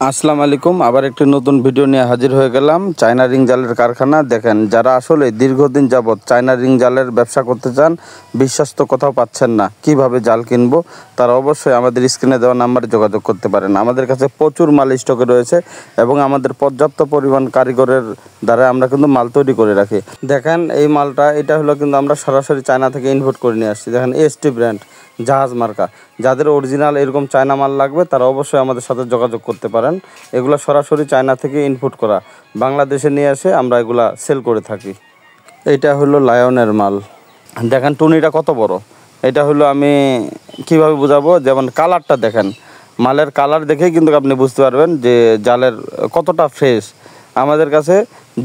আসসালামু আলাইকুম। আবার একটি নতুন ভিডিও নিয়ে হাজির হয়ে গেলাম। চায়না রিং জালের কারখানা। দেখেন, যারা আসলে দীর্ঘদিন যাবৎ চায়না রিং জালের ব্যবসা করতে চান, বিশ্বস্ত কোথাও পাচ্ছেন না, কিভাবে জাল কিনবো, তারা অবশ্যই আমাদের স্ক্রিনে দেওয়া নাম্বারে যোগাযোগ করতে পারেন। আমাদের কাছে প্রচুর মাল স্টকে রয়েছে এবং আমাদের পর্যাপ্ত পরিমাণ কারিগরের দ্বারা আমরা কিন্তু মাল তৈরি করে রাখি। দেখেন, এই মালটা এটা হলো কিন্তু আমরা সরাসরি চায়না থেকে ইনপুট করে নিয়ে আসছি। দেখেন, এসটি ব্র্যান্ড জাহাজ মার্কা। যাদের অরিজিনাল এরকম চায়না মাল লাগবে তারা অবশ্যই আমাদের সাথে যোগাযোগ করতে পারেন। এগুলো সরাসরি চায়না থেকে ইনপুট করা, বাংলাদেশে নিয়ে এসে আমরা এগুলা সেল করে থাকি। এইটা হলো লায়নের মাল। দেখেন টুনিটা কত বড়। এটা হলো আমি কিভাবে বোঝাবো, যেমন কালারটা দেখেন, মালের কালার দেখেই কিন্তু আপনি বুঝতে পারবেন যে জালের কতটা ফ্রেশ। আমাদের কাছে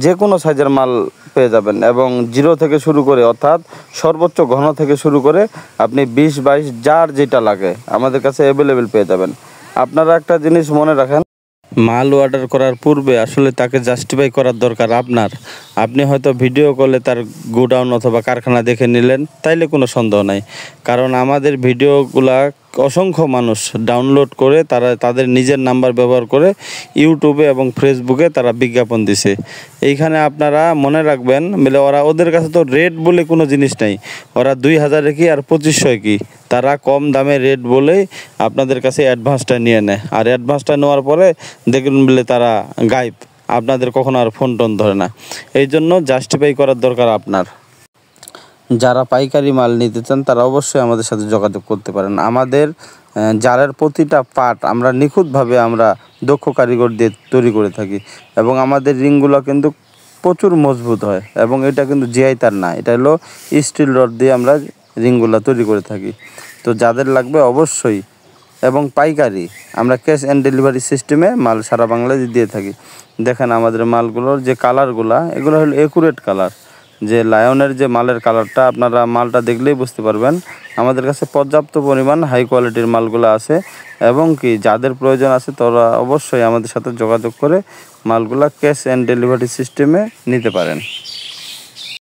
যে কোনো সাইজের মাল পেয়ে যাবেন এবং জিরো থেকে শুরু করে অর্থাৎ সর্বোচ্চ ঘন থেকে শুরু করে আপনি 20-22 যার যেটা লাগে আমাদের কাছে অ্যাভেলেবেল পেয়ে যাবেন। আপনারা একটা জিনিস মনে রাখেন, মাল অর্ডার করার পূর্বে আসলে তাকে জাস্টিফাই করার দরকার আপনার। আপনি হয়তো ভিডিও কলে তার গোডাউন অথবা কারখানা দেখে নিলেন, তাইলে কোনো সন্দেহ নাই। কারণ আমাদের ভিডিওগুলা অসংখ্য মানুষ ডাউনলোড করে তারা তাদের নিজের নাম্বার ব্যবহার করে ইউটিউবে এবং ফেসবুকে তারা বিজ্ঞাপন দিছে। এইখানে আপনারা মনে রাখবেন, ওদের কাছে তো রেট বলে কোনো জিনিস নাই। ওরা 2000 কি আর 2500 কি, তারা কম দামে রেট বলেই আপনাদের কাছে অ্যাডভান্সটা নিয়ে নেয়। আর অ্যাডভান্সটা নেওয়ার পরে দেখুন বলে তারা গায়েব, আপনাদের কখনো আর ফোন টোন ধরে না। এই জন্য জাস্টিফাই করার দরকার আপনার। যারা পাইকারি মাল নিতে চান তারা অবশ্যই আমাদের সাথে যোগাযোগ করতে পারেন। আমাদের জালের প্রতিটা পার্ট আমরা নিখুঁতভাবে আমরা দক্ষ কারিগর দিয়ে তৈরি করে থাকি এবং আমাদের রিংগুলো কিন্তু প্রচুর মজবুত হয় এবং এটা কিন্তু জিআই তার না, এটা হলো স্টিল রড দিয়ে আমরা রিংগুলো তৈরি করে থাকি। তো যাদের লাগবে অবশ্যই, এবং পাইকারি আমরা ক্যাশ অ্যান্ড ডেলিভারি সিস্টেমে মাল সারা বাংলাদেশে দিয়ে থাকি। দেখেন আমাদের মালগুলোর যে কালারগুলো, এগুলো হলো একুরেট কালার। যে লায়নের যে মালের কালারটা আপনারা মালটা দেখলেই বুঝতে পারবেন। আমাদের কাছে পর্যাপ্ত পরিমাণ হাই কোয়ালিটির মালগুলো আছে এবং কি যাদের প্রয়োজন আছে তারা অবশ্যই আমাদের সাথে যোগাযোগ করে মালগুলা ক্যাশ অ্যান্ড ডেলিভারি সিস্টেমে নিতে পারেন।